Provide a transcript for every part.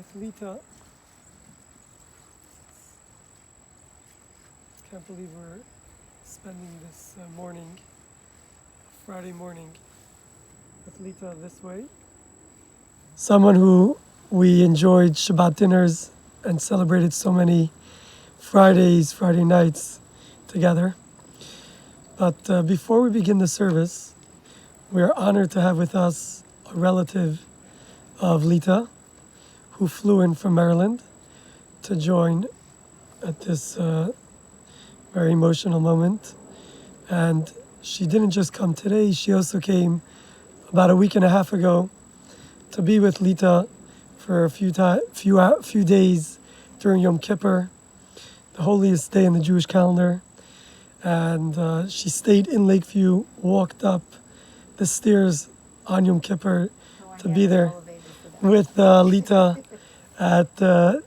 with Lita. Can't believe we're spending this morning, Friday morning, with Lita this way. Someone who we enjoyed Shabbat dinners and celebrated so many Friday nights together. But before we begin the service, we are honored to have with us a relative of Lita who flew in from Maryland to join at this very emotional moment. And she didn't just come today, she also came about a week and a half ago to be with Lita for a few days during Yom Kippur, the holiest day in the Jewish calendar. And she stayed in Lakeview, walked up the stairs on Yom Kippur to be there with Lita at her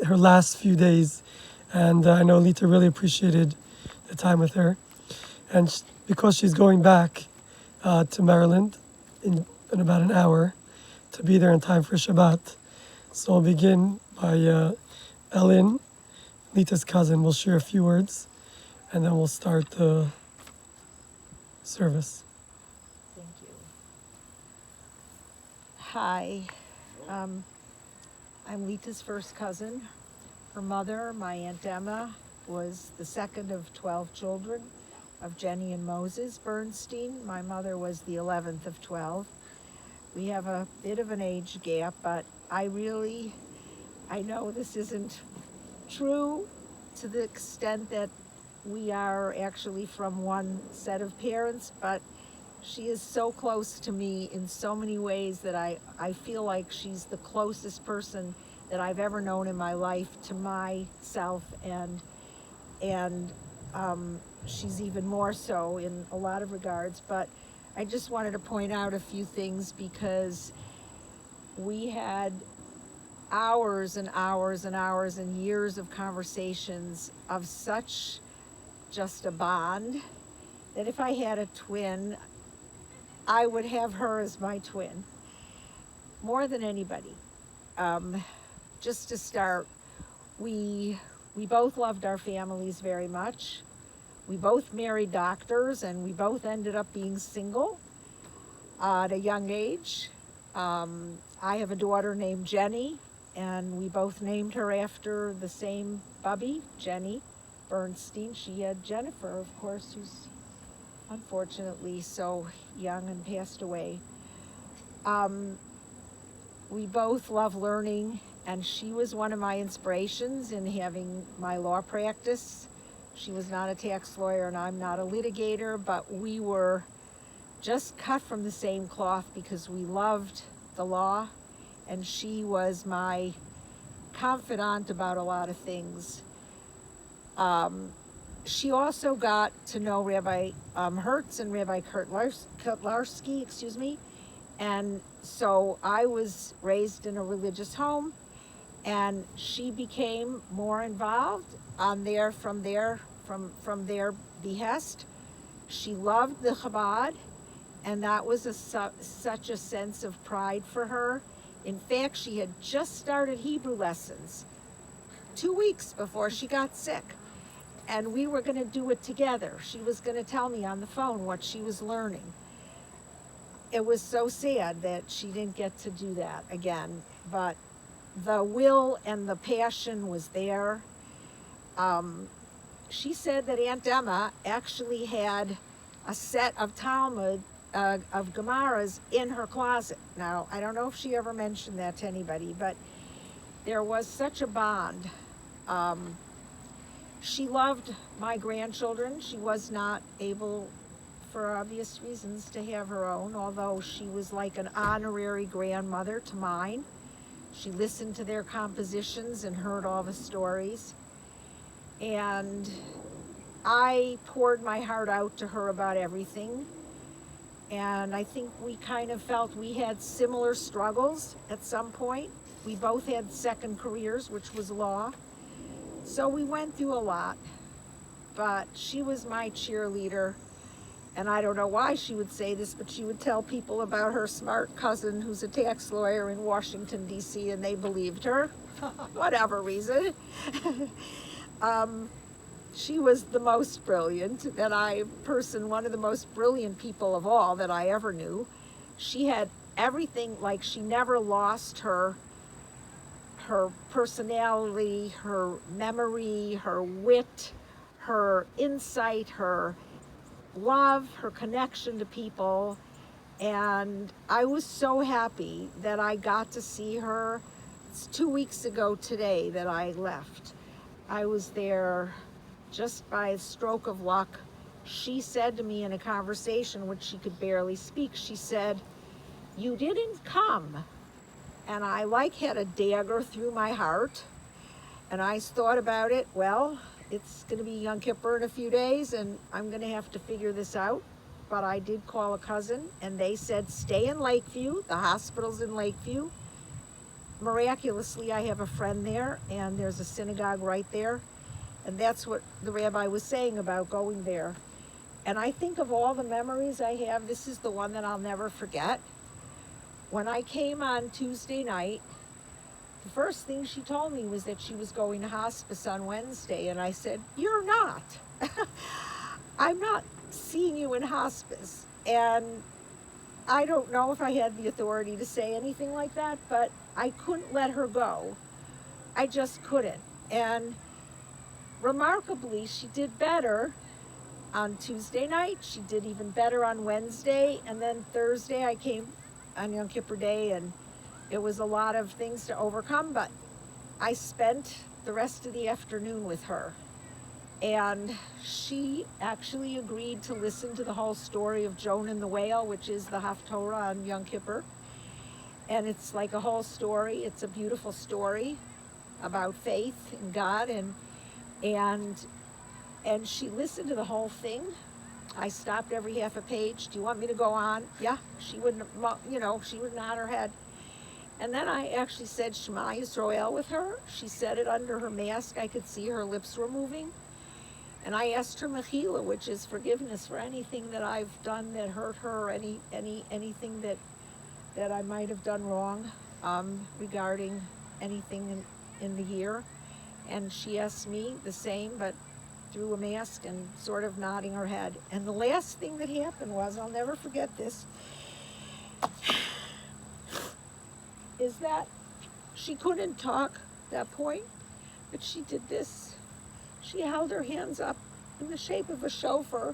last few days. And I know Lita really appreciated the time with her. And because she's going back to Maryland in about an hour to be there in time for Shabbat. So I'll begin by Eileen, Lita's cousin, will share a few words, and then we'll start the service. Thank you. Hi, I'm Lita's first cousin. Her mother, my Aunt Emma, was the second of 12 children of Jenny and Moses Bernstein. My mother was the 11th of 12. We have a bit of an age gap, but I know this isn't true to the extent that we are actually from one set of parents, but she is so close to me in so many ways that I feel like she's the closest person that I've ever known in my life to myself, and she's even more so in a lot of regards. But I just wanted to point out a few things because we had hours and hours and hours and years of conversations of such just a bond that if I had a twin, I would have her as my twin more than anybody. Just to start, we both loved our families very much. We both married doctors, and we both ended up being single at a young age. I have a daughter named Jenny, and we both named her after the same bubby, Jenny Bernstein. She had Jennifer, of course, who's unfortunately so young and passed away. We both love learning, and she was one of my inspirations in having my law practice. She was not a tax lawyer and I'm not a litigator, but we were just cut from the same cloth because we loved the law, and she was my confidant about a lot of things. She also got to know Rabbi Hertz and Rabbi Kutlarski, and so I was raised in a religious home, and she became more involved from their behest. She loved the Chabad, and that was such a sense of pride for her. In fact, she had just started Hebrew lessons 2 weeks before she got sick, and we were going to do it together. She was going to tell me on the phone what she was learning. It was so sad that she didn't get to do that again, but the will and the passion was there. She said that Aunt Emma actually had a set of Talmud, of Gemaras in her closet. Now, I don't know if she ever mentioned that to anybody, but there was such a bond. She loved my grandchildren. She was not able, for obvious reasons, to have her own, although she was like an honorary grandmother to mine. She listened to their compositions and heard all the stories. And I poured my heart out to her about everything. And I think we kind of felt we had similar struggles at some point. We both had second careers, which was law. So we went through a lot. But she was my cheerleader. And I don't know why she would say this, but she would tell people about her smart cousin who's a tax lawyer in Washington, D.C., and they believed her, whatever reason. She was the most brilliant one of the most brilliant people of all that I ever knew. She had everything, like she never lost her personality, her memory, her wit, her insight, her love, her connection to people. And I was so happy that I got to see her. It's 2 weeks ago today that I left. I was there just by a stroke of luck. She said to me in a conversation, which she could barely speak, she said, "You didn't come." And I had a dagger through my heart. And I thought about it, well, it's going to be Yom Kippur in a few days, and I'm going to have to figure this out. But I did call a cousin, and they said, stay in Lakeview. The hospital's in Lakeview. Miraculously, I have a friend there, and there's a synagogue right there. And that's what the rabbi was saying about going there. And I think of all the memories I have, this is the one that I'll never forget. When I came on Tuesday night, the first thing she told me was that she was going to hospice on Wednesday. And I said, "You're not. I'm not seeing you in hospice." And I don't know if I had the authority to say anything like that, but I couldn't let her go. I just couldn't. And remarkably, she did better on Tuesday night. She did even better on Wednesday. And then Thursday, I came on Yom Kippur Day, and it was a lot of things to overcome, but I spent the rest of the afternoon with her. And she actually agreed to listen to the whole story of Jonah and the whale, which is the Haftorah on Yom Kippur. And it's like a whole story. It's a beautiful story about faith in God. And she listened to the whole thing. I stopped every half a page. "Do you want me to go on?" Yeah, she wouldn't, she would nod her head. And then I actually said Shema Yisrael with her. She said it under her mask. I could see her lips were moving. And I asked her Mechila, which is forgiveness for anything that I've done that hurt her, or anything that I might have done wrong regarding anything in the year. And she asked me the same, but through a mask and sort of nodding her head. And the last thing that happened was, I'll never forget this, is that she couldn't talk at that point, but she did this. She held her hands up in the shape of a shofar,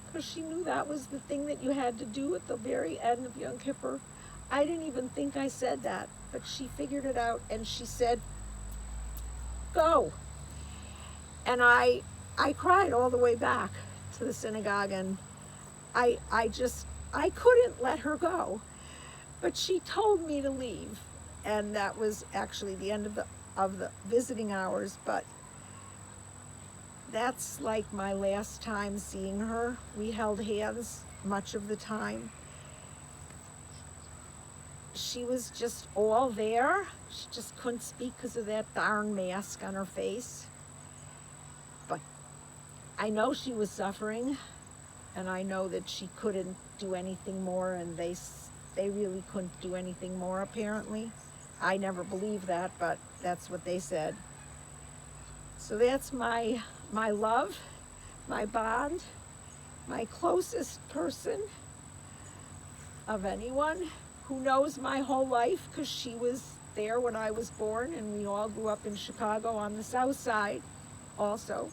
because she knew that was the thing that you had to do at the very end of Yom Kippur. I didn't even think I said that, but she figured it out, and she said, "Go." And I cried all the way back to the synagogue, and I couldn't let her go. But she told me to leave, and that was actually the end of the visiting hours. But that's like my last time seeing her. We held hands much of the time. She was just all there. She just couldn't speak because of that darn mask on her face. But I know she was suffering, and I know that she couldn't do anything more, and they really couldn't do anything more, apparently. I never believed that, but that's what they said. So that's my love, my bond, my closest person of anyone, who knows my whole life, because she was there when I was born, and we all grew up in Chicago on the South Side also.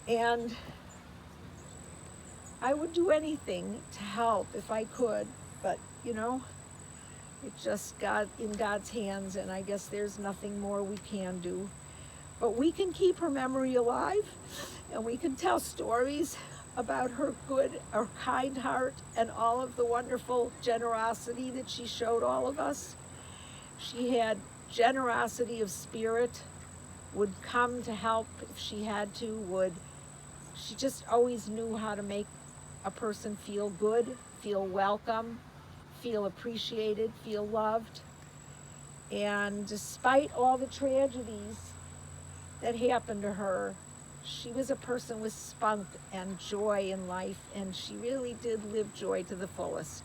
And I would do anything to help if I could, but it just got in God's hands, and I guess there's nothing more we can do. But we can keep her memory alive, and we can tell stories about her kind heart, and all of the wonderful generosity that she showed all of us. She had generosity of spirit, would come to help if she had to, she just always knew how to make a person feel good, feel welcome, feel appreciated, feel loved. And despite all the tragedies that happened to her, she was a person with spunk and joy in life, and she really did live joy to the fullest.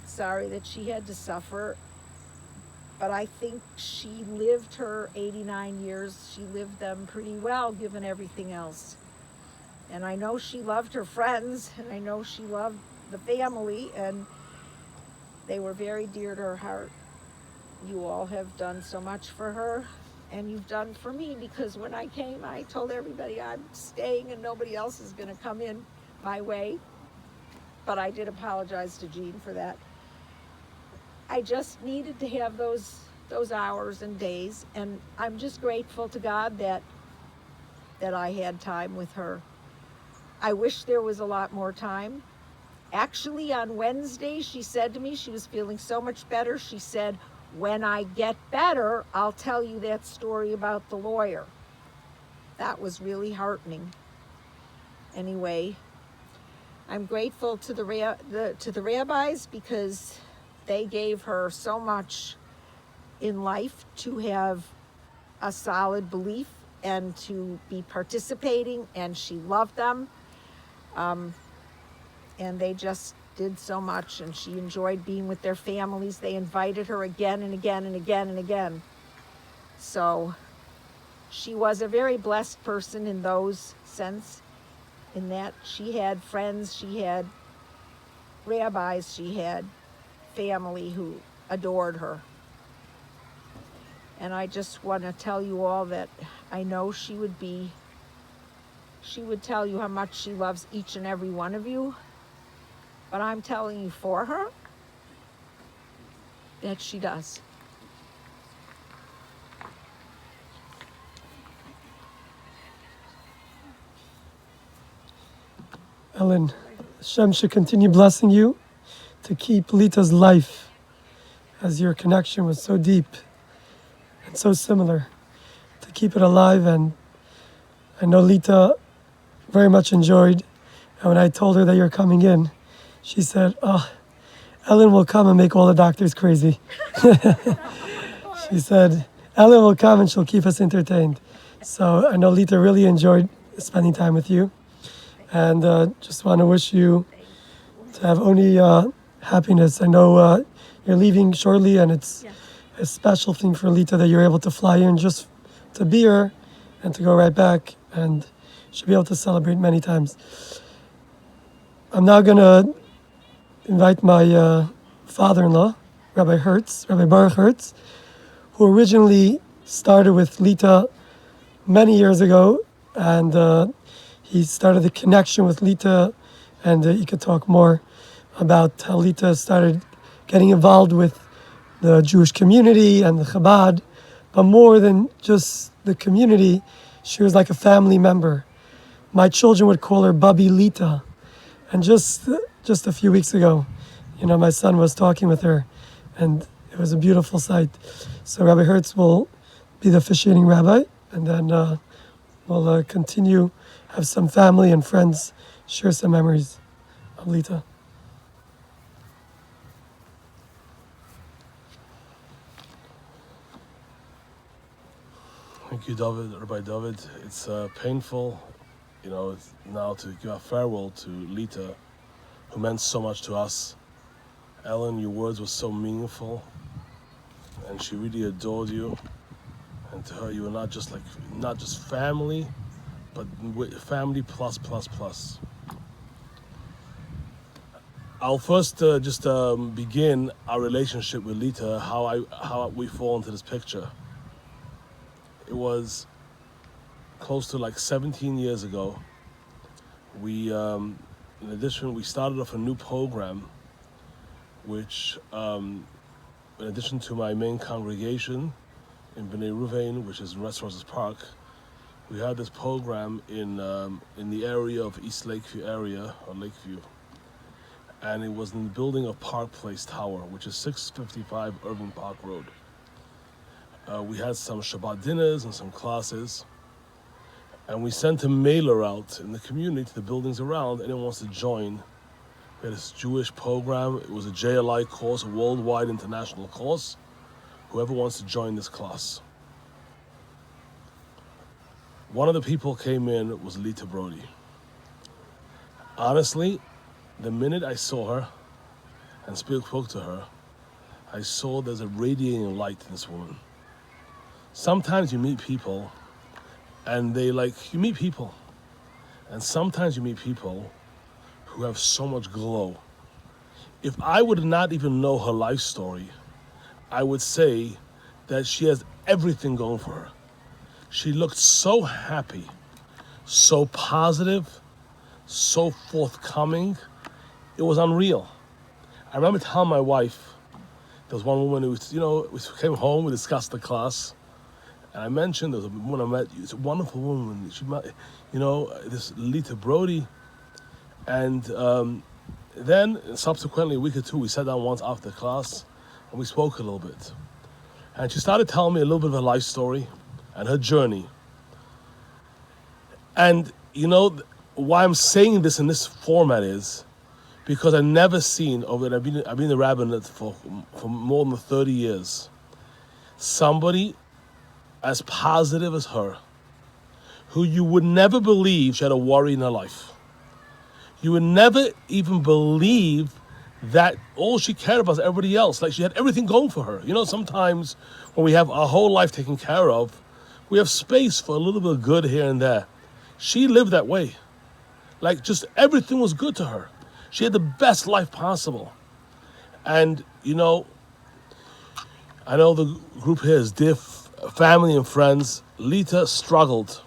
Sorry that she had to suffer, but I think she lived her 89 years. She lived them pretty well, given everything else. And I know she loved her friends, and I know she loved the family, and they were very dear to her heart. You all have done so much for her, and you've done for me, because when I came, I told everybody I'm staying and nobody else is going to come in my way. But I did apologize to Jean for that. I just needed to have those hours and days, and I'm just grateful to God that I had time with her. I wish there was a lot more time. Actually, on Wednesday, she said to me, she was feeling so much better. She said, "When I get better, I'll tell you that story about the lawyer." That was really heartening. Anyway, I'm grateful to the rabbis, because they gave her so much in life to have a solid belief and to be participating, and she loved them. And they just did so much, and she enjoyed being with their families. They invited her again and again and again and again. So she was a very blessed person in those sense, in that she had friends, she had rabbis, she had family who adored her. And I just want to tell you all that I know she would tell you how much she loves each and every one of you. But I'm telling you for her that she does. Ellen, Hashem should continue blessing you to keep Lita's life, as your connection was so deep and so similar, to keep it alive. And I know Lita very much enjoyed, and when I told her that you're coming in, she said, "Oh, Ellen will come and make all the doctors crazy." She said, "Ellen will come and she'll keep us entertained." So I know Lita really enjoyed spending time with you, and just want to wish you to have only happiness. I know you're leaving shortly, and it's a special thing for Lita that you're able to fly in just to be here and to go right back, and she'll be able to celebrate many times. I'm now going to invite my father-in-law, Rabbi Baruch Hertz, who originally started with Lita many years ago, and he started the connection with Lita, and he could talk more about how Lita started getting involved with the Jewish community and the Chabad, but more than just the community, she was like a family member. My children would call her Bubby Lita, and just a few weeks ago, my son was talking with her, and it was a beautiful sight. So Rabbi Hertz will be the officiating rabbi, and then we'll continue, have some family and friends share some memories of Lita. Thank you, Rabbi David. It's painful, now to give a farewell to Lita, who meant so much to us. Ellen, your words were so meaningful, and she really adored you. And to her, you were not just family, but family plus. I'll first just begin our relationship with Lita, how we fall into this picture. It was close to 17 years ago. We, in addition, we started off a new program, which, in addition to my main congregation in B'nai Ruvain, which is in West Roses Park, we had this program in the area of East Lakeview area, or Lakeview. And it was in the building of Park Place Tower, which is 655 Urban Park Road. We had some Shabbat dinners and some classes, and we sent a mailer out in the community to the buildings around. Anyone wants to join. We had this Jewish program. It was a JLI course, a worldwide international course. Whoever wants to join this class. One of the people came in was Lita Brody. Honestly, the minute I saw her and spoke to her, I saw there's a radiating light in this woman. Sometimes you meet people and you meet people. And sometimes you meet people who have so much glow. If I would not even know her life story, I would say that she has everything going for her. She looked so happy, so positive, so forthcoming. It was unreal. I remember telling my wife, there was one woman who was, we came home, we discussed the class, and I mentioned there was a woman I met, it's a wonderful woman. She met, this Lita Brody. And then subsequently, a week or two, we sat down once after class and we spoke a little bit. And she started telling me a little bit of her life story and her journey. And why I'm saying this in this format is because I've never seen, I've been in the rabbinate for more than 30 years, somebody as positive as her, who you would never believe she had a worry in her life. You would never even believe that all she cared about is everybody else. Like she had everything going for her. Sometimes when we have our whole life taken care of, we have space for a little bit of good here and there. She lived that way. Like just everything was good to her. She had the best life possible. And, I know the group here is dear family and friends. Lita struggled.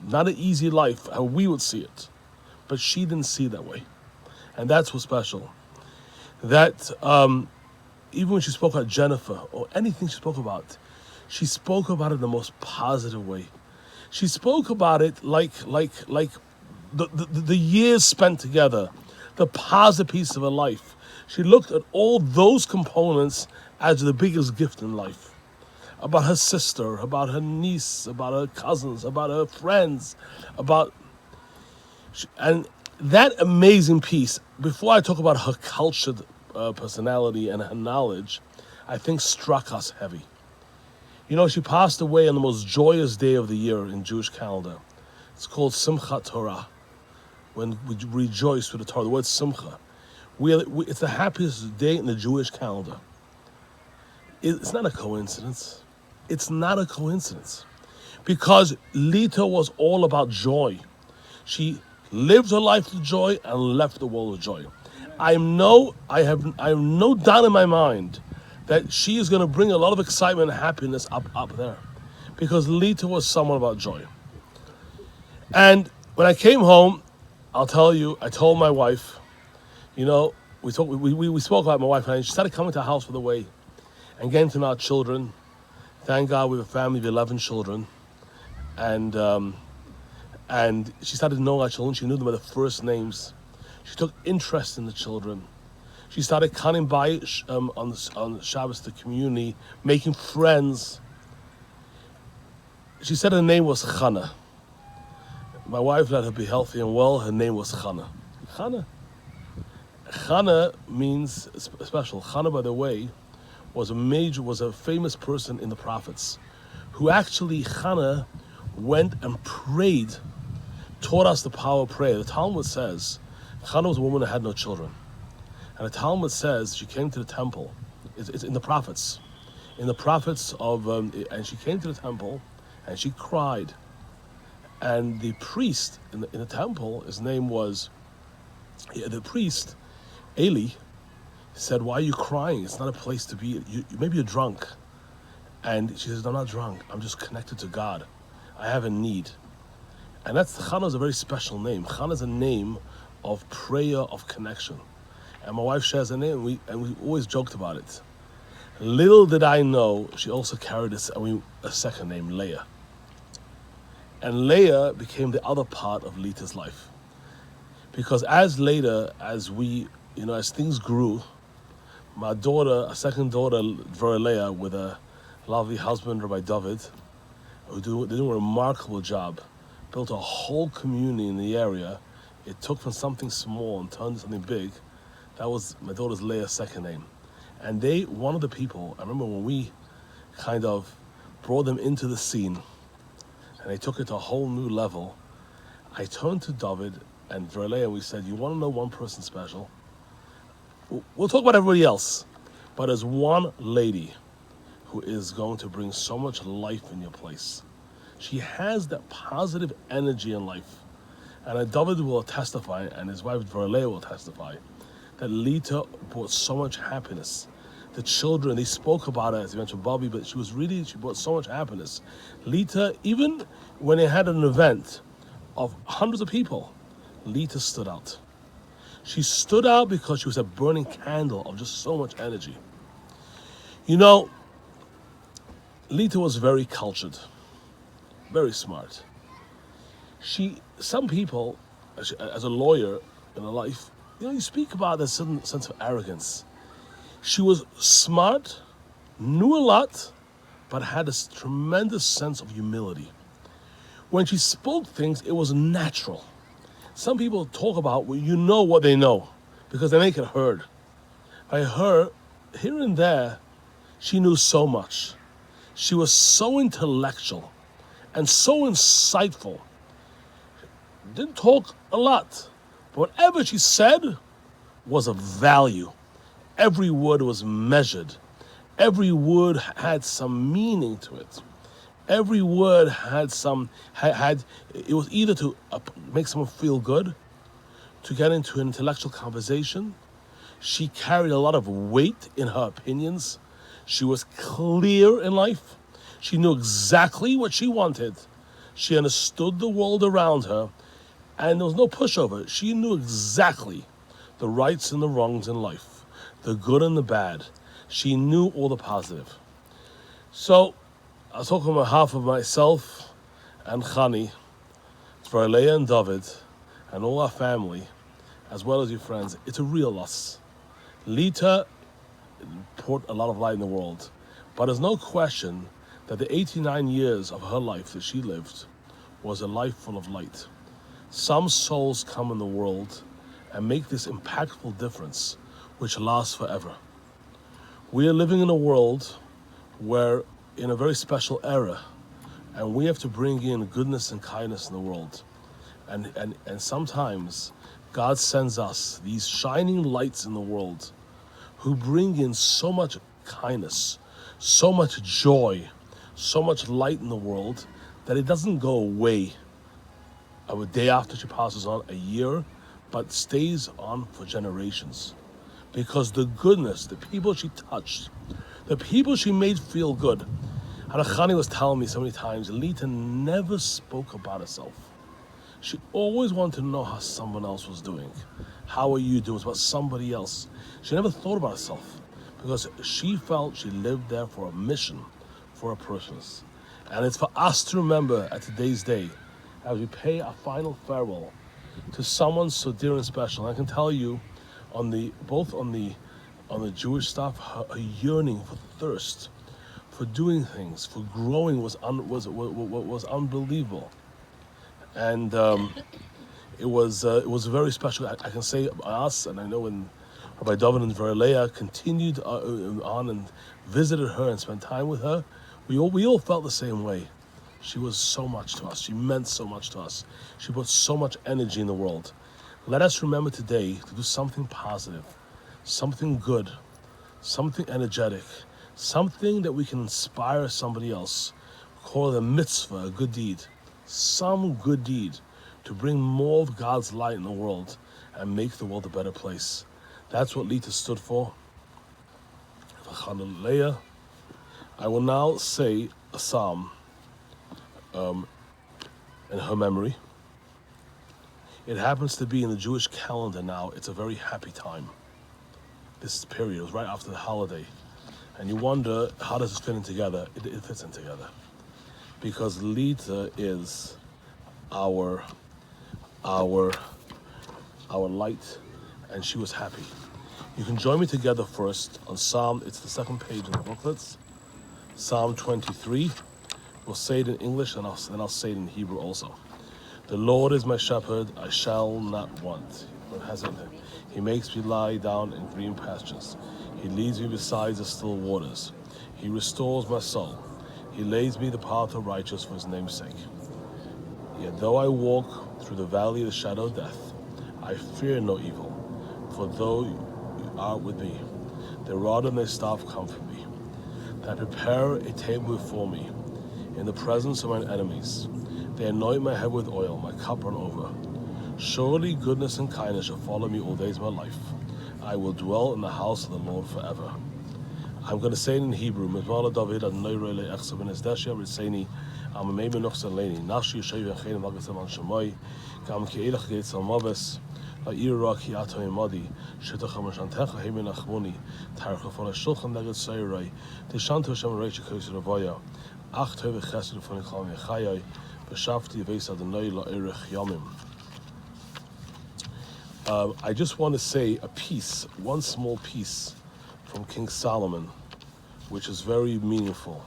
Not an easy life, how we would see it. But she didn't see it that way. And that's what's special. That even when she spoke about Jennifer or anything she spoke about it in the most positive way. She spoke about it like the years spent together, the positive piece of her life. She looked at all those components as the biggest gift in life. About her sister, about her niece, about her cousins, about her friends, and that amazing piece, before I talk about her cultured personality and her knowledge, I think struck us heavy. She passed away on the most joyous day of the year in Jewish calendar. It's called Simchat Torah, when we rejoice with the Torah. The word Simcha. It's the happiest day in the Jewish calendar. It's not a coincidence. It's not a coincidence. Because Lita was all about joy. She lived her life with joy and left the world with joy. I have no doubt in my mind that she is going to bring a lot of excitement and happiness up there. Because Lita was someone about joy. And when I came home, I'll tell you, I told my wife, we spoke about my wife, and she started coming to our house for the way and getting to know our children. Thank God we have a family of 11 children. And she started knowing our children. She knew them by the first names. She took interest in the children. She started coming by on Shabbos to the community, making friends. She said her name was Chana. My wife let her be healthy and well. Her name was Chana. Chana means special. Chana, by the way, was a famous person in the prophets, who actually Chana went and prayed, taught us the power of prayer. The Talmud says Chana was a woman that had no children. And the Talmud says she came to the temple. It's in the prophets. In the prophets and she came to the temple and she cried. And the priest in the temple, his name was, the priest, Ehrlich, said, "Why are you crying? It's not a place to be. Maybe you're drunk." And she says, "No, I'm not drunk. I'm just connected to God. I have a need." And Chana is a very special name. Chana is a name of prayer, of connection. And my wife shares a name, and we always joked about it. Little did I know, she also carried a second name, Leah. And Leah became the other part of Lita's life. Because as things grew, my daughter, a second daughter, Leah, with a lovely husband, Rabbi David, they're doing a remarkable job, built a whole community in the area. It took from something small and turned into something big. That was my daughter's Leah's second name. And one of the people, I remember when we kind of brought them into the scene, and they took it to a whole new level. I turned to David and Verlea and we said, you want to know one person special? We'll talk about everybody else, but there's one lady who is going to bring so much life in your place. She has that positive energy in life. And David will testify, and his wife Verlea will testify, that Lita brought so much happiness. The children, they spoke about it, as you mentioned, Bobby, but she brought so much happiness. Lita, even when they had an event of hundreds of people, Lita stood out. She stood out because she was a burning candle of just so much energy. You know, Lita was very cultured, very smart. Some people, as a lawyer in her life, you speak about a certain sense of arrogance. She was smart, knew a lot, but had this tremendous sense of humility. When she spoke things, it was natural. Some people talk about, well, you know what they know, because they make it heard. By her, here and there, she knew so much. She was so intellectual and so insightful. Didn't talk a lot, but whatever she said was of value. Every word was measured. Every word had some meaning to it. Every word had it was either to make someone feel good, to get into an intellectual conversation. She carried a lot of weight in her opinions. She was clear in life. She knew exactly what she wanted. She understood the world around her, and there was no pushover. She knew exactly the rights and the wrongs in life, the good and the bad. She knew all the positive. So, I was talking on behalf of myself and Chani, Verlea and David, and all our family, as well as your friends. It's a real loss. Lita poured a lot of light in the world, but there's no question that the 89 years of her life that she lived was a life full of light. Some souls come in the world and make this impactful difference, which lasts forever. We are living in a world where, in a very special era, and we have to bring in goodness and kindness in the world. And sometimes God sends us these shining lights in the world who bring in so much kindness, so much joy, so much light in the world that it doesn't go away a day after she passes on, a year, but stays on for generations. Because the goodness, the people she touched, the people she made feel good. Chani was telling me so many times, Lita never spoke about herself. She always wanted to know how someone else was doing. How are you doing? It's about somebody else. She never thought about herself because she felt she lived there for a mission, for a purpose. And it's for us to remember at today's day, as we pay our final farewell to someone so dear and special. And I can tell you, both on the Jewish stuff, her yearning for thirst, for doing things, for growing was unbelievable. And it was very special. I can say us, and I know when Rabbi David and Verlea continued on and visited her and spent time with her, we all felt the same way. She was so much to us. She meant so much to us. She brought so much energy in the world. Let us remember today to do something positive, something good, something energetic, something that we can inspire somebody else. Call it a mitzvah, a good deed. Some good deed to bring more of God's light in the world and make the world a better place. That's what Lita stood for. I will now say a psalm in her memory. It happens to be in the Jewish calendar now. It's a very happy time. This period was right after the holiday. And you wonder, how does this fit in together? It fits in together. Because Lita is our light, and she was happy. You can join me together first on Psalm, it's the second page in the booklets, Psalm 23. We'll say it in English, and I'll say it in Hebrew also. The Lord is my shepherd, I shall not want. What has it? He makes me lie down in green pastures. He leads me beside the still waters. He restores my soul. He lays me the path of righteousness for his name's sake. Yet though I walk through the valley of the shadow of death, I fear no evil, for though you are with me, the rod and the staff comfort me. They prepare a table before me in the presence of mine enemies. They anoint my head with oil, my cup run over. Surely goodness and kindness shall follow me all days of my life. I will dwell in the house of the Lord forever. I'm going to say it in Hebrew. Mizmar David Adonai Ro'ele Echsav Ben Esdeshia Ritzeni Amamei Menoch Zeleni Nafshi Yoshev Yechein Magasem Al Shemai Gam Ki Eilach Geitz Al Maves La'ir Ra Ki Ato Imadi Shetach HaMashantecha Hei Menachmoni Tarech Lefon HaShulchan Neged Seirai Tishanto Hashem Reish HaKos Ravaya Ach Tov Chesed Lefon Yichlam Yechayai B'Shavti Yeveis Adonai La'irech Yamim. I just want to say a piece, one small piece from King Solomon, which is very meaningful,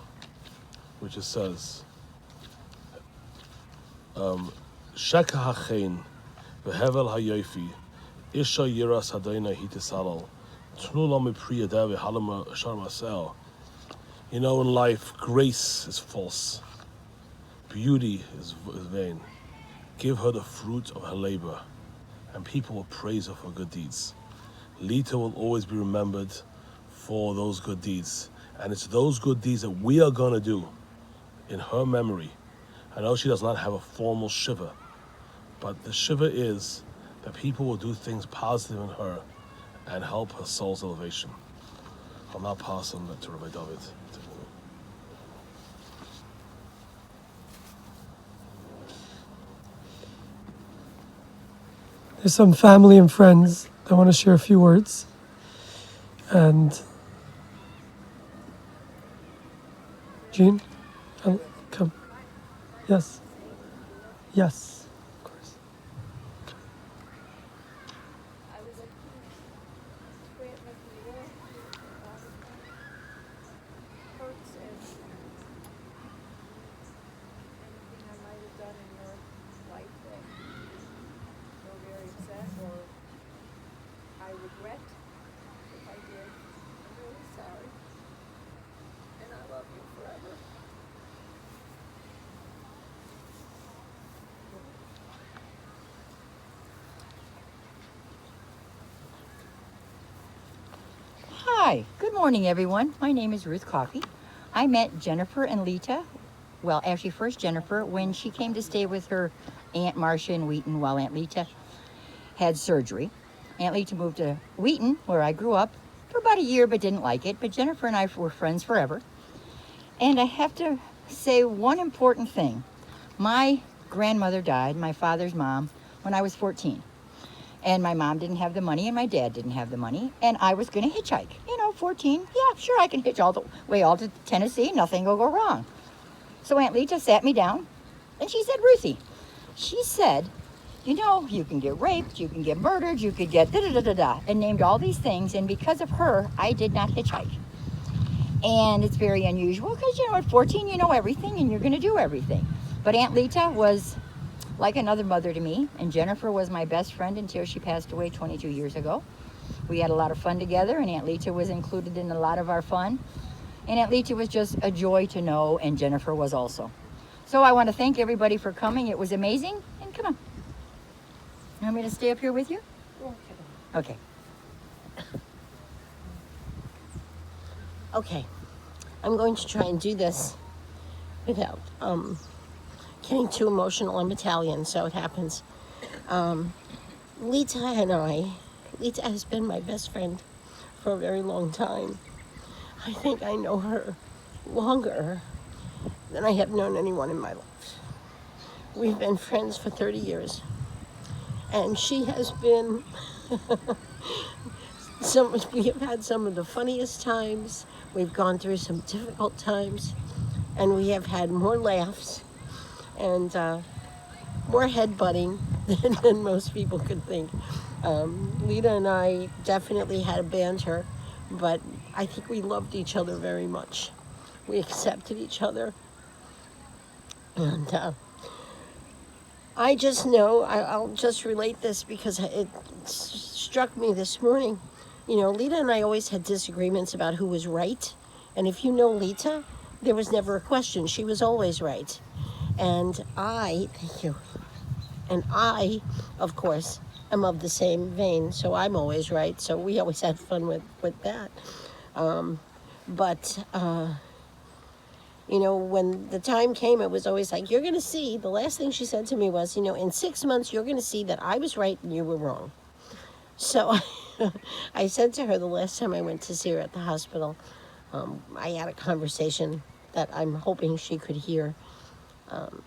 which it says, Sheka hachein, v'hevel hayofi, isha yiras hadayna hitisalal, tnula mipriya devi halama sharmasel. You know, in life, grace is false, beauty is vain. Give her the fruit of her labor, and people will praise her for good deeds. Lita will always be remembered for those good deeds. And it's those good deeds that we are going to do in her memory. I know she does not have a formal shiva, but the shiva is that people will do things positive in her and help her soul's elevation. I'll now pass on to Rabbi David. There's some family and friends that want to share a few words. And Jean, come. Yes. Yes, of course. I was at hurts and anything I might have done in your life that you're very upset or I regret if I did. I'm really sorry. And I love you forever. Hi, good morning everyone. My name is Ruth Coffey. I met Jennifer and Lita, well actually first Jennifer, when she came to stay with her Aunt Marcia in Wheaton while Aunt Lita had surgery. Aunt Lita moved to Wheaton, where I grew up, for about a year but didn't like it, but Jennifer and I were friends forever. And I have to say one important thing. My grandmother died, my father's mom, when I was 14. And my mom didn't have the money and my dad didn't have the money. And I was going to hitchhike. You know, 14, yeah, sure, I can hitch all the way all to Tennessee. Nothing will go wrong. So Aunt Lita sat me down and she said, Ruthie, she said, you know, you can get raped, you can get murdered, you could get da-da-da-da-da, and named all these things. And because of her, I did not hitchhike. And it's very unusual because, you know, at 14, you know everything and you're going to do everything. But Aunt Lita was like another mother to me, and Jennifer was my best friend until she passed away 22 years ago. We had a lot of fun together, and Aunt Lita was included in a lot of our fun. And Aunt Lita was just a joy to know, and Jennifer was also. So I want to thank everybody for coming. It was amazing. And come on. You want me to stay up here with you? Okay. Okay, I'm going to try and do this without getting too emotional. I'm Italian, so it happens. Lita has been my best friend for a very long time. I think I know her longer than I have known anyone in my life. We've been friends for 30 years, and she has been we have had some of the funniest times. We've gone through some difficult times, and we have had more laughs and more headbutting than most people could think. Lita and I definitely had a banter, but I think we loved each other very much. We accepted each other, and I just know, I'll just relate this because it struck me this morning. You know, Lita and I always had disagreements about who was right. And if you know Lita, there was never a question. She was always right. And thank you. And I, of course, am of the same vein, so I'm always right. So we always had fun with that. But when the time came, it was always like, you're going to see. The last thing she said to me was, in 6 months, you're going to see that I was right and you were wrong. So I said to her the last time I went to see her at the hospital, I had a conversation that I'm hoping she could hear.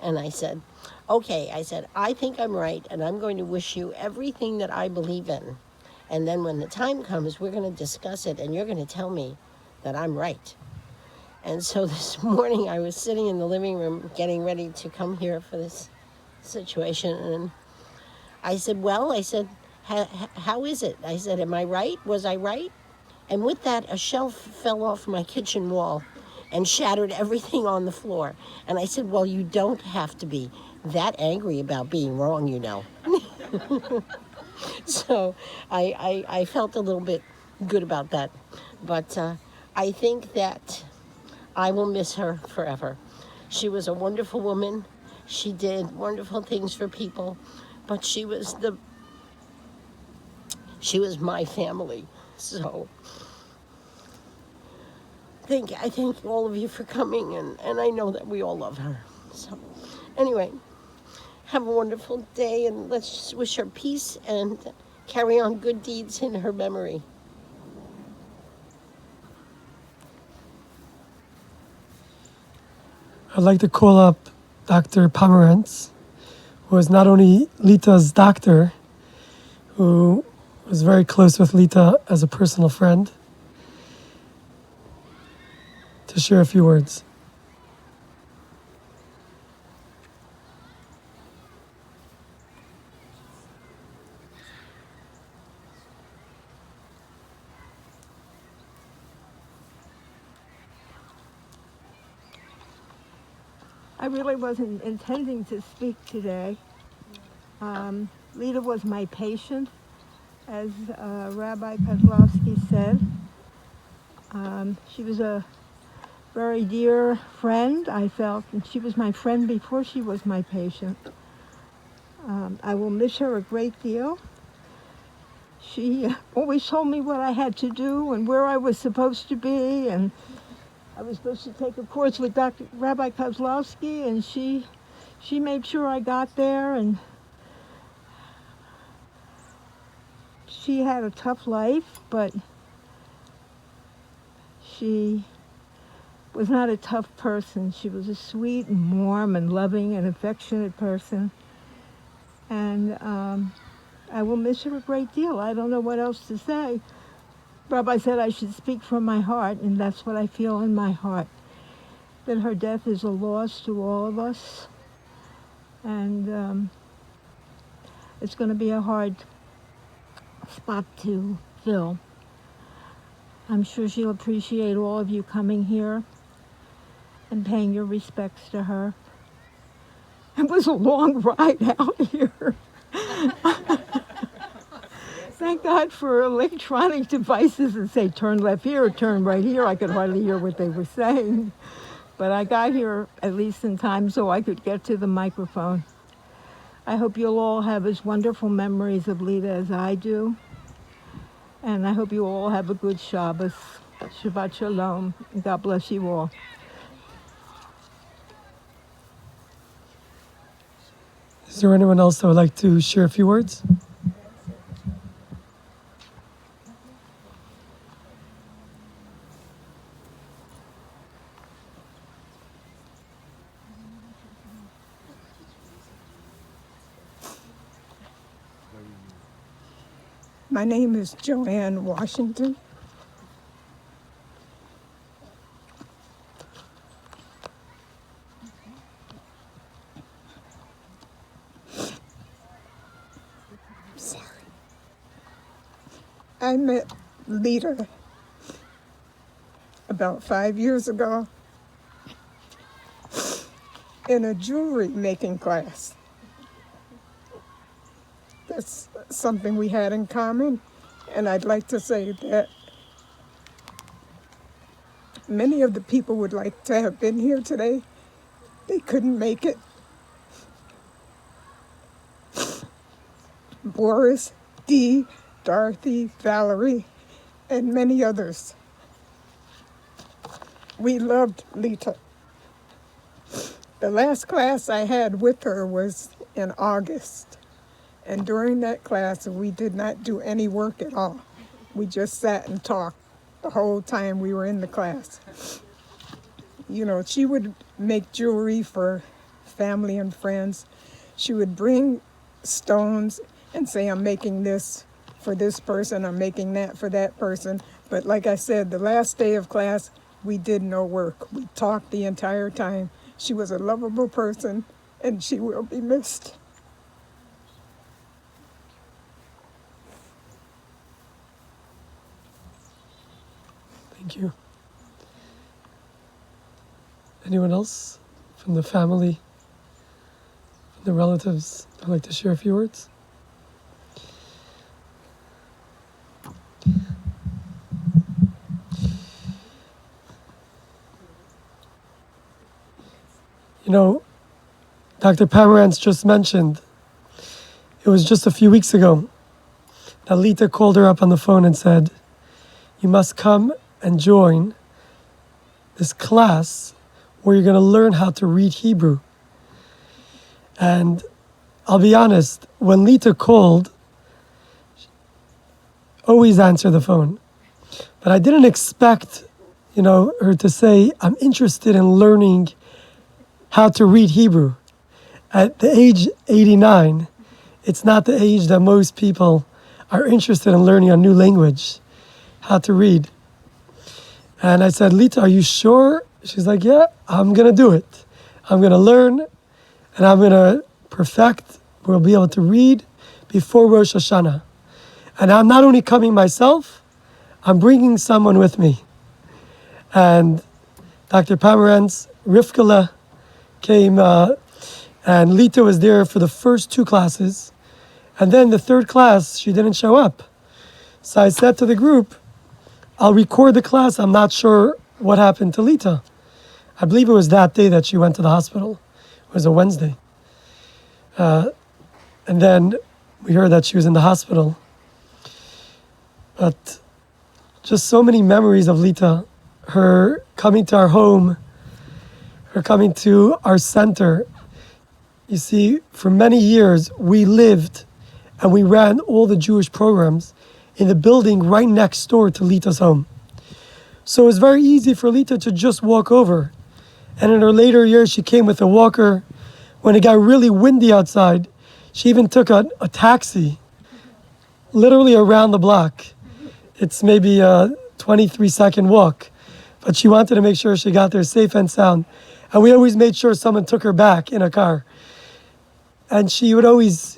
And I said, okay, I think I'm right, and I'm going to wish you everything that I believe in. And then when the time comes, we're going to discuss it, and you're going to tell me that I'm right. And so this morning, I was sitting in the living room getting ready to come here for this situation, and I said, how is it? I said, am I right? Was I right? And with that, a shelf fell off my kitchen wall and shattered everything on the floor. And I said, well, you don't have to be that angry about being wrong, So I felt a little bit good about that. But I think that I will miss her forever. She was a wonderful woman. She did wonderful things for people. But she was my family. So I thank all of you for coming, and I know that we all love her. So anyway, have a wonderful day, and let's just wish her peace and carry on good deeds in her memory. I'd like to call up Dr. Pomerantz, who is not only Lita's doctor, who was very close with Lita as a personal friend, to share a few words. I really wasn't intending to speak today. Lita was my patient, as Rabbi Kozlowski said. She was a very dear friend, I felt, and she was my friend before she was my patient. I will miss her a great deal. She always told me what I had to do and where I was supposed to be, and I was supposed to take a course with Rabbi Kozlowski, and she made sure I got there, and she had a tough life, but she was not a tough person. She was a sweet and warm and loving and affectionate person. And I will miss her a great deal. I don't know what else to say. Rabbi said I should speak from my heart, and that's what I feel in my heart. That her death is a loss to all of us. And it's going to be a hard spot to fill. I'm sure she'll appreciate all of you coming here and paying your respects to her. It was a long ride out here. Thank God for electronic devices that say turn left here or turn right here. I could hardly hear what they were saying. But I got here at least in time so I could get to the microphone. I hope you'll all have as wonderful memories of Lita as I do. And I hope you all have a good Shabbos. Shabbat Shalom. God bless you all. Is there anyone else that would like to share a few words? My name is Joanne Washington. Sorry. I met Lita about 5 years ago in a jewelry making class. That's something we had in common, and I'd like to say that many of the people would like to have been here today. They couldn't make it, Boris, Dee, Dorothy, Valerie, and many others. We loved Lita. The last class I had with her was in August. And during that class, we did not do any work at all. We just sat and talked the whole time we were in the class. You know, she would make jewelry for family and friends. She would bring stones and say, I'm making this for this person, I'm making that for that person. But like I said, the last day of class, we did no work. We talked the entire time. She was a lovable person, and she will be missed. Thank you. Anyone else from the family, from the relatives, would like to share a few words? You know, Dr. Pomerantz just mentioned, it was just a few weeks ago that Lita called her up on the phone and said, you must come and join this class where you're going to learn how to read Hebrew. And I'll be honest, when Lita called, always answer the phone. But I didn't expect, her to say, I'm interested in learning how to read Hebrew. At the age 89, it's not the age that most people are interested in learning a new language, how to read. And I said, Lita, are you sure? She's like, yeah, I'm going to do it. I'm going to learn, and I'm going to perfect. We'll be able to read before Rosh Hashanah. And I'm not only coming myself, I'm bringing someone with me. And Dr. Pomerantz, Rivkala, came, and Lita was there for the first two classes. And then the third class, she didn't show up. So I said to the group, I'll record the class. I'm not sure what happened to Lita. I believe it was that day that she went to the hospital. It was a Wednesday. And then we heard that she was in the hospital. But just so many memories of Lita, her coming to our home, her coming to our center. You see, for many years, we lived and we ran all the Jewish programs in the building right next door to Lita's home. So it was very easy for Lita to just walk over. And in her later years, she came with a walker. When it got really windy outside, she even took a taxi, literally around the block. It's maybe a 23-second walk, but she wanted to make sure she got there safe and sound. And we always made sure someone took her back in a car. And she would always,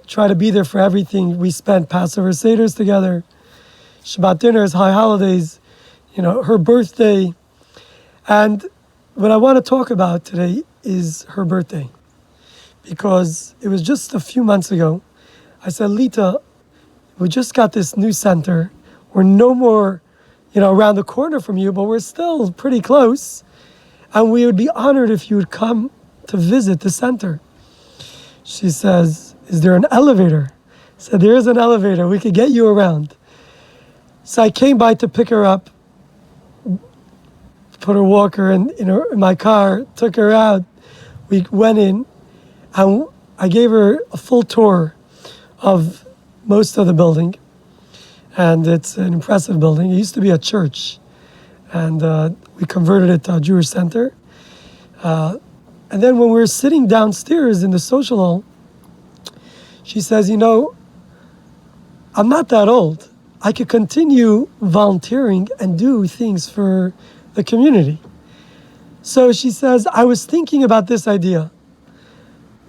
try to be there for everything. We spent Passover Seders together, Shabbat dinners, high holidays, her birthday. And what I want to talk about today is her birthday. Because it was just a few months ago, I said, Lita, we just got this new center. We're no more, around the corner from you, but we're still pretty close. And we would be honored if you would come to visit the center. She says, is there an elevator? I said, there is an elevator. We could get you around. So I came by to pick her up, put her walker in my car, took her out. We went in, and I gave her a full tour of most of the building. And it's an impressive building. It used to be a church. And we converted it to a Jewish center. And then when we were sitting downstairs in the social hall, she says, I'm not that old. I could continue volunteering and do things for the community. So she says, I was thinking about this idea.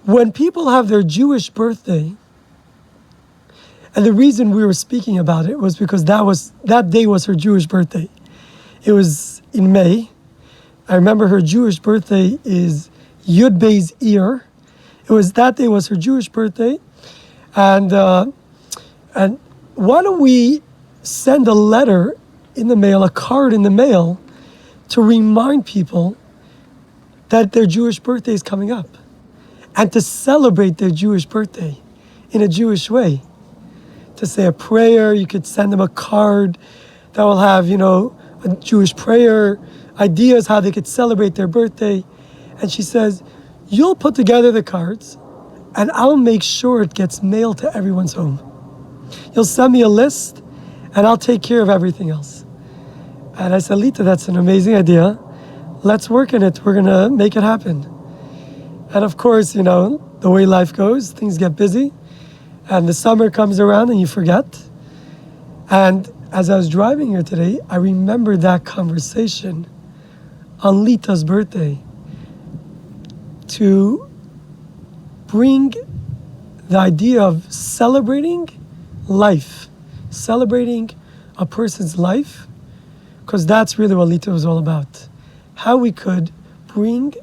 When people have their Jewish birthday, and the reason we were speaking about it was because that day was her Jewish birthday. It was in May. I remember her Jewish birthday is Yud Beis Iyar. That day was her Jewish birthday. And why don't we send a letter in the mail, a card in the mail, to remind people that their Jewish birthday is coming up and to celebrate their Jewish birthday in a Jewish way. To say a prayer, you could send them a card that will have, a Jewish prayer, ideas how they could celebrate their birthday. And she says, you'll put together the cards and I'll make sure it gets mailed to everyone's home. You'll send me a list and I'll take care of everything else. And I said, Lita, that's an amazing idea. Let's work on it. We're gonna make it happen. And of course, the way life goes, things get busy and the summer comes around and you forget. And as I was driving here today, I remembered that conversation on Lita's birthday to bring the idea of celebrating life, celebrating a person's life, because that's really what Lita was all about. How we could bring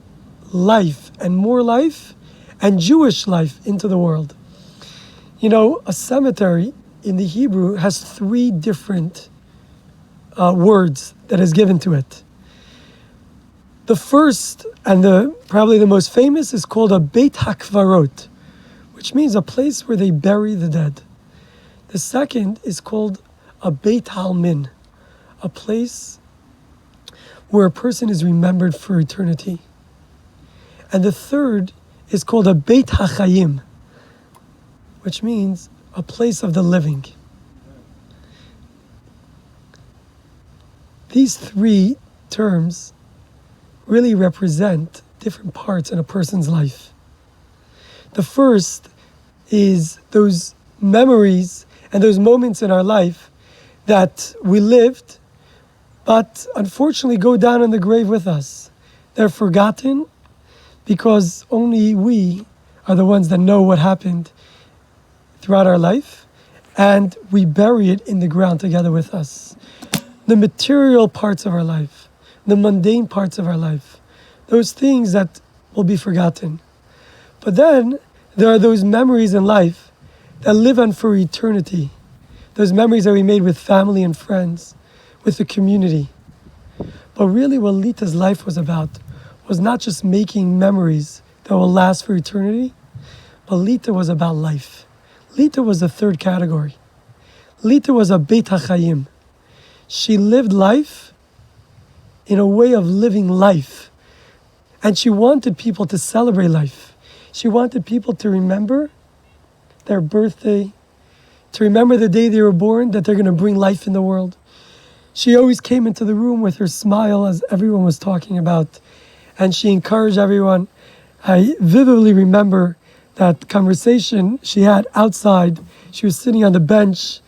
life and more life and Jewish life into the world. A cemetery in the Hebrew has 3 different words that is given to it. The first and probably the most famous is called a Beit HaKvarot, which means a place where they bury the dead. The second is called a Beit Halmin, a place where a person is remembered for eternity. And the third is called a Beit HaChayim, which means a place of the living. These 3 terms really represent different parts in a person's life. The first is those memories and those moments in our life that we lived, but unfortunately go down in the grave with us. They're forgotten because only we are the ones that know what happened throughout our life, and we bury it in the ground together with us. The material parts of our life, the mundane parts of our life, those things that will be forgotten. But then there are those memories in life that live on for eternity. Those memories that we made with family and friends, with the community. But really what Lita's life was about was not just making memories that will last for eternity, but Lita was about life. Lita was the third category. Lita was a Beit HaChayim. She lived life in a way of living life. And she wanted people to celebrate life. She wanted people to remember their birthday, to remember the day they were born, that they're going to bring life in the world. She always came into the room with her smile, as everyone was talking about, and she encouraged everyone. I vividly remember that conversation she had outside. She was sitting on the bench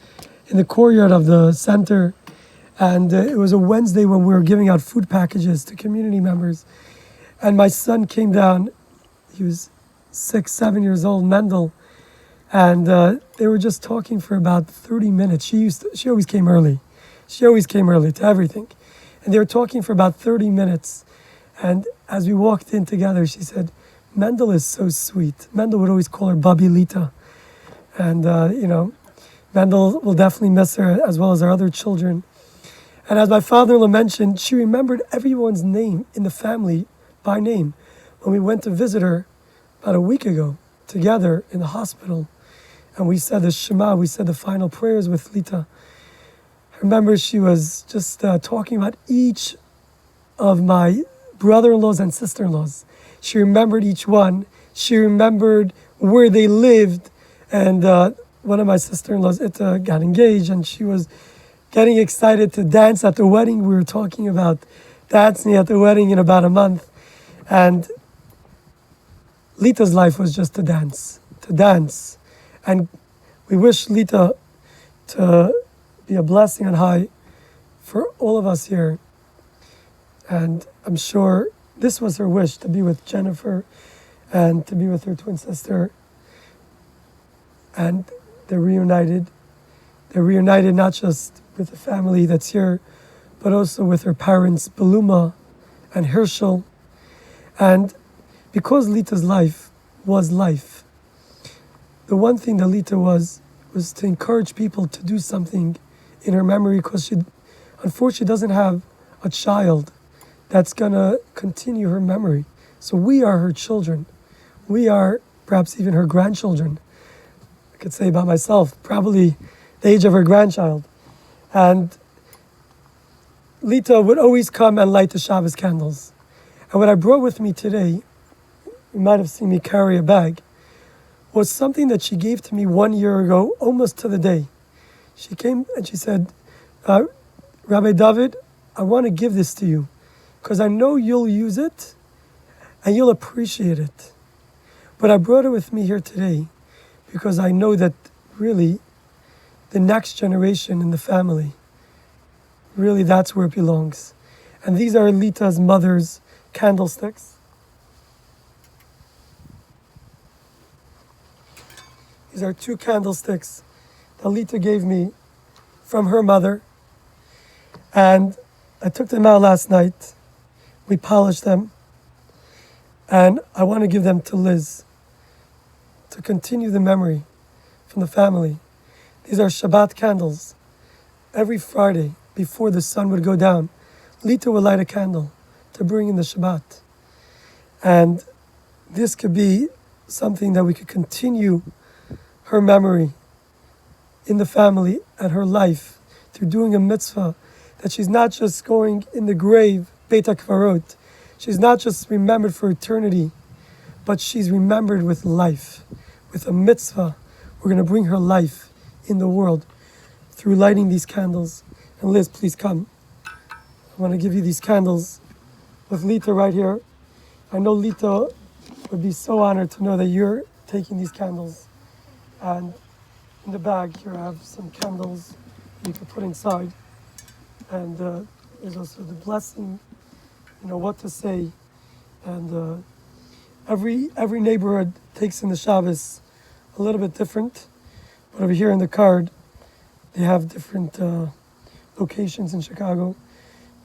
in the courtyard of the center, and it was a Wednesday when we were giving out food packages to community members. And my son came down. He was 6, 7 years old, Mendel, and they were just talking for about 30 minutes. She always came early. She always came early to everything. And they were talking for about 30 minutes. And as we walked in together, she said, Mendel is so sweet. Mendel would always call her Bubby Lita. And, Mendel will definitely miss her, as well as our other children. And as my father-in-law mentioned, she remembered everyone's name in the family by name. When we went to visit her about a week ago, together in the hospital, and we said the Shema, we said the final prayers with Lita. I remember she was just talking about each of my brother-in-laws and sister-in-laws. She remembered each one. She remembered where they lived. And one of my sister-in-laws, Ita, got engaged, and she was getting excited to dance at the wedding. We were talking about dancing at the wedding in about a month. And Lita's life was just to dance. And we wish Lita to be a blessing on high for all of us here. And I'm sure this was her wish, to be with Jennifer and to be with her twin sister. And they're reunited. They're reunited not just with the family that's here, but also with her parents, Beluma and Herschel. And because Lita's life was life, the one thing that Lita was to encourage people to do something in her memory, because she unfortunately doesn't have a child that's gonna continue her memory. So we are her children. We are perhaps even her grandchildren, could say about myself, probably the age of her grandchild. And Lita would always come and light the Shabbos candles. And what I brought with me today, you might have seen me carry a bag, was something that she gave to me 1 year ago, almost to the day. She came and she said, Rabbi David, I want to give this to you because I know you'll use it and you'll appreciate it. But I brought it with me here today because I know that really the next generation in the family, really that's where it belongs. And these are Lita's mother's candlesticks. These are 2 candlesticks that Lita gave me from her mother. And I took them out last night. We polished them. And I want to give them to Liz to continue the memory from the family. These are Shabbat candles. Every Friday before the sun would go down, Lita would light a candle to bring in the Shabbat. And this could be something that we could continue her memory in the family and her life through doing a mitzvah, that she's not just going in the grave, Beit HaKvarot, she's not just remembered for eternity, but she's remembered with life. With a mitzvah, we're going to bring her life in the world through lighting these candles. And Liz, please come. I want to give you these candles with Lita right here. I know Lita would be so honored to know that you're taking these candles. And in the bag here I have some candles you can put inside. And there's also the blessing, what to say. And every neighborhood takes in the Shabbos a little bit different. But over here in the card, they have different locations in Chicago.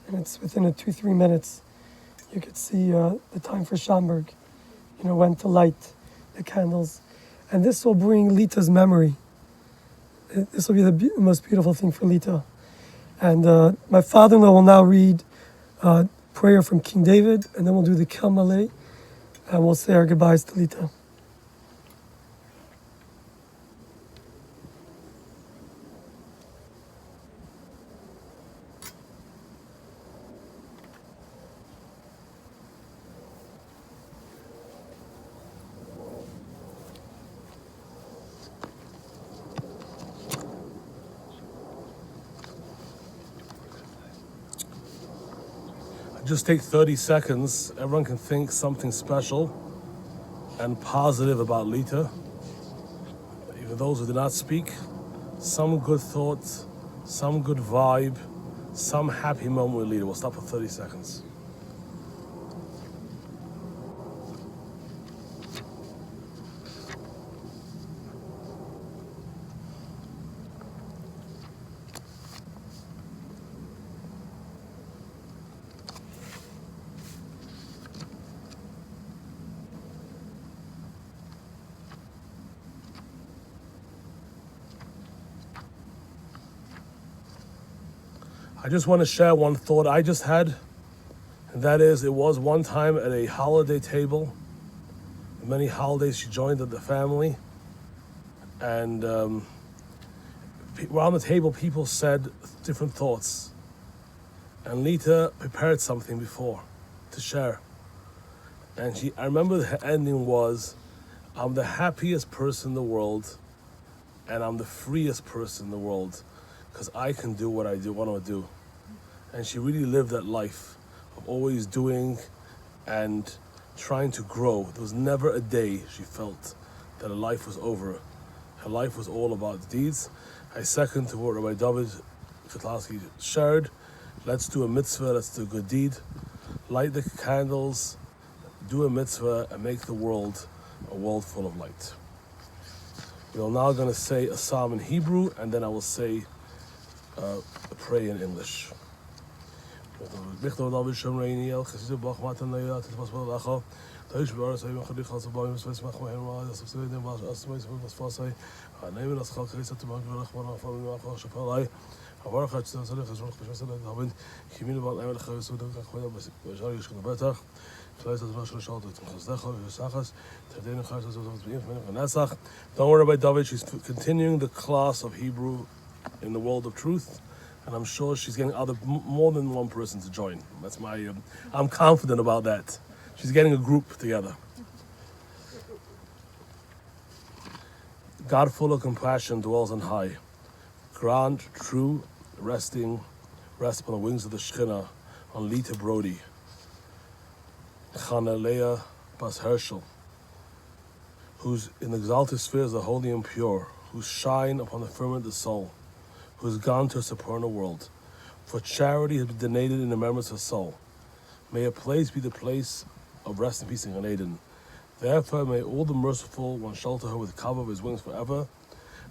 And it's within 2-3 minutes. You could see the time for Schaumburg, when to light the candles. And this will bring Lita's memory. This will be the most beautiful thing for Lita. And my father-in-law will now read prayer from King David, and then we'll do the Kel Malay, and we'll say our goodbyes to Lita. Just take 30 seconds. Everyone can think something special and positive about Lita. Even those who did not speak, some good thoughts, some good vibe, some happy moment with Lita. We'll stop for 30 seconds. I just want to share one thought I just had, and that is, it was one time at a holiday table. Many holidays she joined the family, and around the table people said different thoughts. And Lita prepared something before to share. And I remember the ending was, I'm the happiest person in the world, and I'm the freest person in the world, because I can do what I want to do. And she really lived that life of always doing and trying to grow. There was never a day she felt that her life was over. Her life was all about deeds. I second to what Rabbi David Kotlaski shared. Let's do a mitzvah, let's do a good deed. Light the candles, do a mitzvah, and make the world a world full of light. We're now going to say a psalm in Hebrew, and then I will say a prayer in English. Don't worry about David. She's continuing the class of Hebrew in the world of truth, and I'm sure she's getting more than one person to join. That's my. I'm confident about that. She's getting a group together. God full of compassion dwells on high. Grand, true, rest upon the wings of the Shekhinah on Lita Brody. Chanalea Bas Herschel, whose in the exalted spheres the holy and pure, whose shine upon the firmament of the soul, who has gone to a supernal world. For charity has been donated in the remembrance of soul. May a place be the place of rest and peace in Gan Eden. Therefore may all the merciful one shelter her with the cover of his wings forever,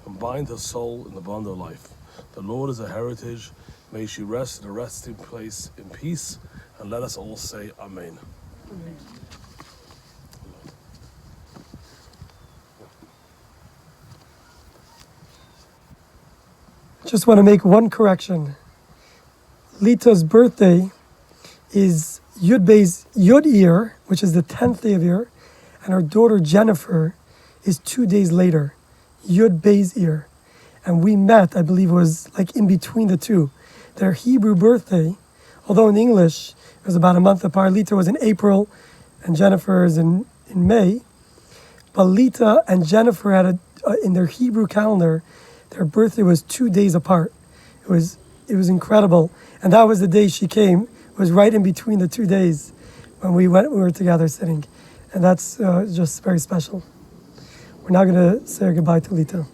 and bind her soul in the bond of life. The Lord is a heritage. May she rest in a resting place in peace, and let us all say Amen. Just want to make one correction. Lita's birthday is Yud Iyar, which is the 10th day of Iyar, and her daughter Jennifer is 2 days later, Yud Iyar. And we met, I believe it was like in between the two. Their Hebrew birthday, although in English it was about a month apart. Lita was in April and Jennifer is in May. But Lita and Jennifer had in their Hebrew calendar, their birthday was 2 days apart. It was incredible. And that was the day she came. It was right in between the 2 days when we were together sitting. And that's just very special. We're now going to say our goodbye to Lita.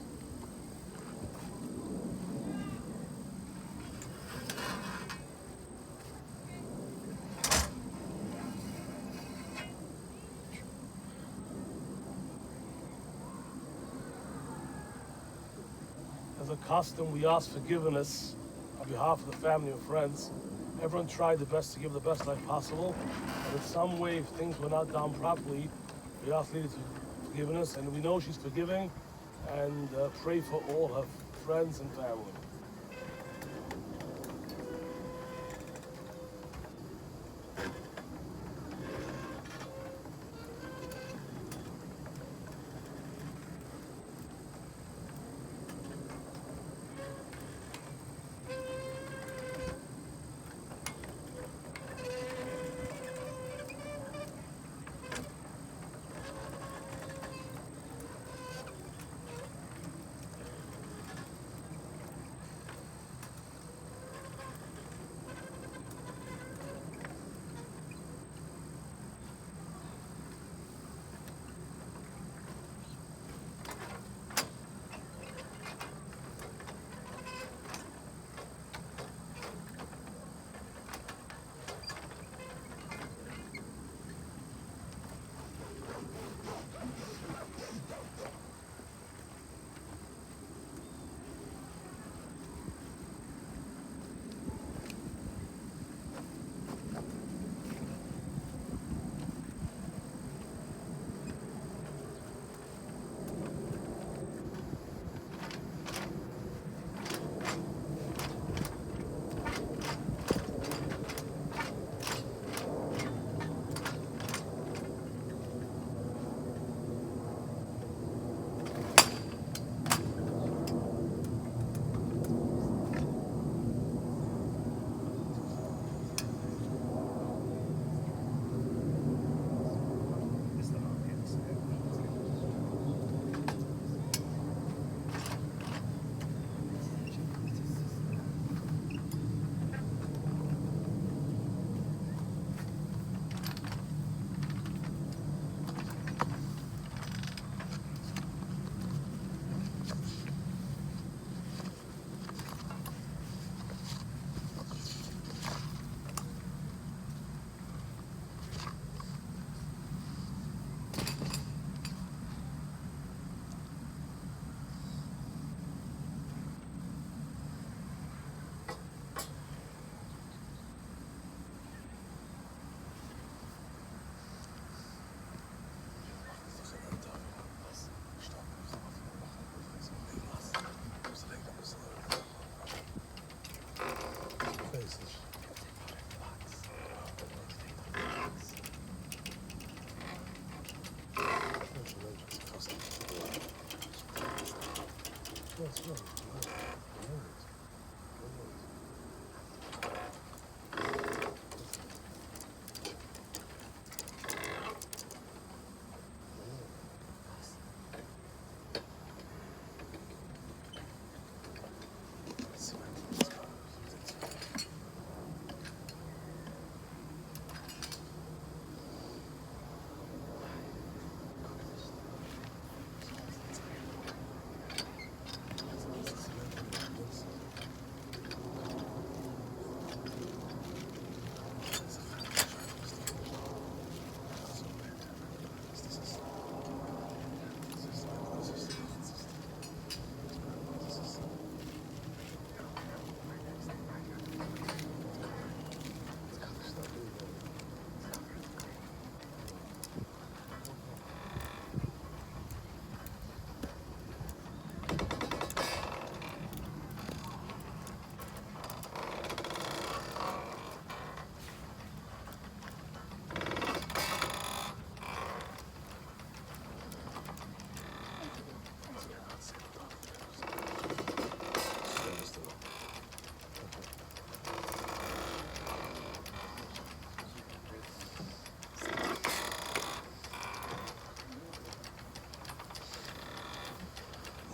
As a custom, we ask forgiveness on behalf of the family and friends. Everyone tried the best to give the best life possible, and in some way, if things were not done properly, we ask Lita to forgiveness, and we know she's forgiving, and pray for all her friends and family.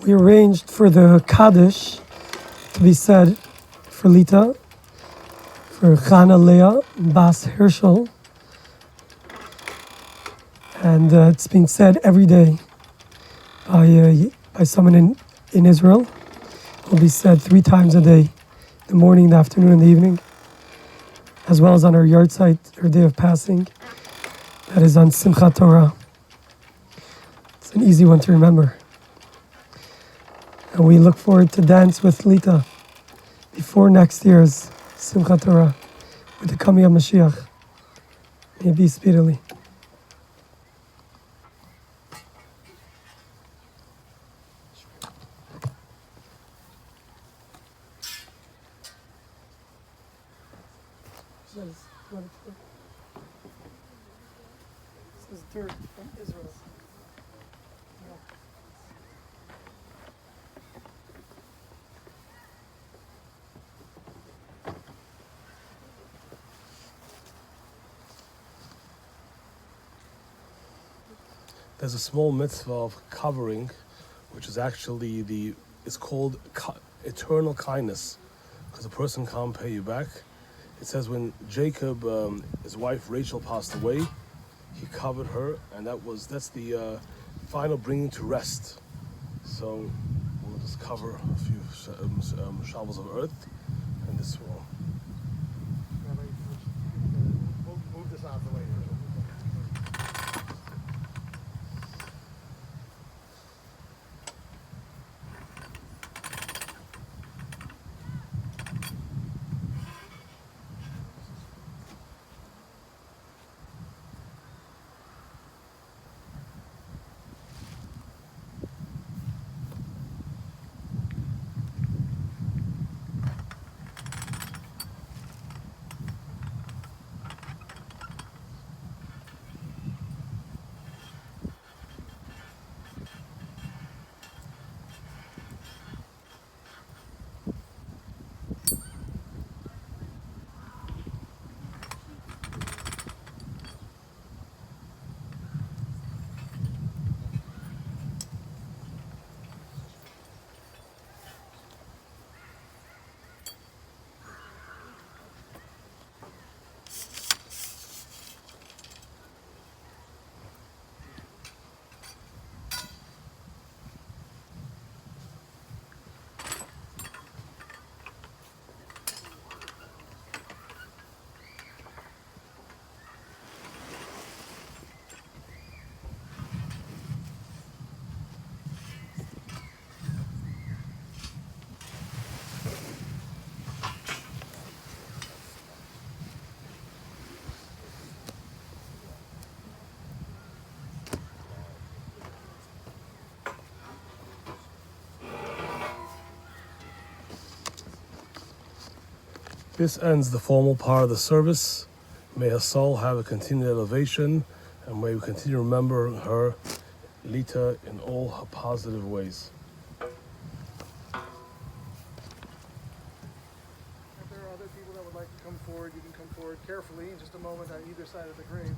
We arranged for the Kaddish to be said for Lita, for Chana Leah, Bas Herschel, and it's being said every day by someone in Israel. It will be said 3 times a day, the morning, the afternoon, and the evening, as well as on our yard site, our day of passing. That is on Simchat Torah. It's an easy one to remember. And we look forward to dance with Lita before next year's Simchat Torah, with the coming of Mashiach. May it be speedily. This is dirt from Israel. There's a small mitzvah of covering, which is actually it's called eternal kindness, because a person can't pay you back. It says when Jacob, his wife Rachel passed away, he covered her, and that's the final bringing to rest. So we'll just cover a few shovels of earth, and this will. Move this out of the way. This ends the formal part of the service. May her soul have a continued elevation, and may we continue to remember her, Lita, in all her positive ways. forward carefully in just a moment on either side of the grave.